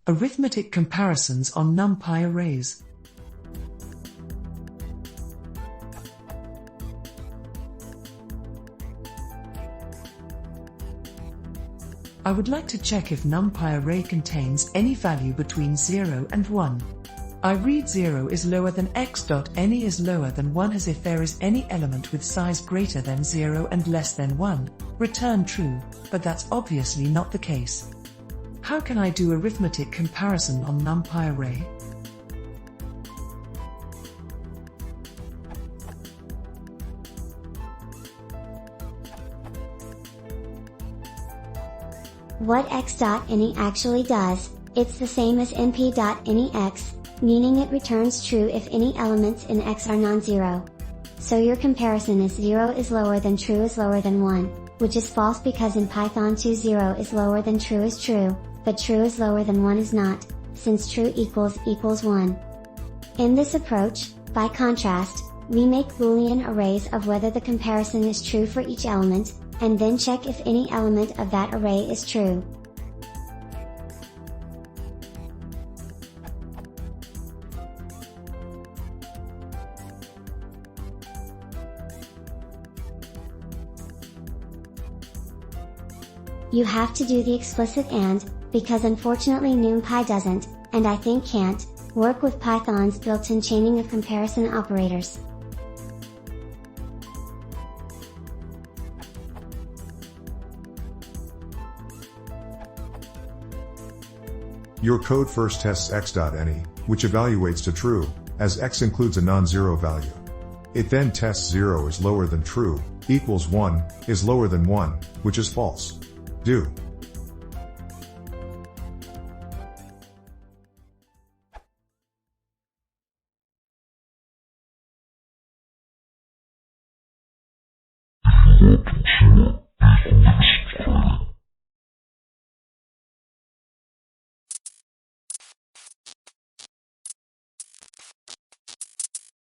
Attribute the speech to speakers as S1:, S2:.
S1: Arithmetic comparisons on numpy arrays. I would like to check if numpy array contains any value between 0 and 1. I read 0 is lower than x. Any is lower than 1 as if there is any element with size greater than 0 and less than 1, return true, but that's obviously not the case. How can I do arithmetic comparison on numpy array?
S2: What x.any actually does, it's the same as np.any x, meaning it returns true if any elements in x are non-zero. So your comparison is 0 is lower than true is lower than 1, which is false because in Python 2 0 is lower than true is true, but true is lower than 1 is not, since true equals 1. In this approach, by contrast, we make Boolean arrays of whether the comparison is true for each element, and then check if any element of that array is true. You have to do the explicit AND, because unfortunately numpy doesn't, and I think can't, work with Python's built-in chaining of comparison operators.
S3: Your code first tests x.any, which evaluates to true, as x includes a non-zero value. It then tests 0 is lower than true, equals 1, is lower than 1, which is false. Do.
S4: Arithmetic.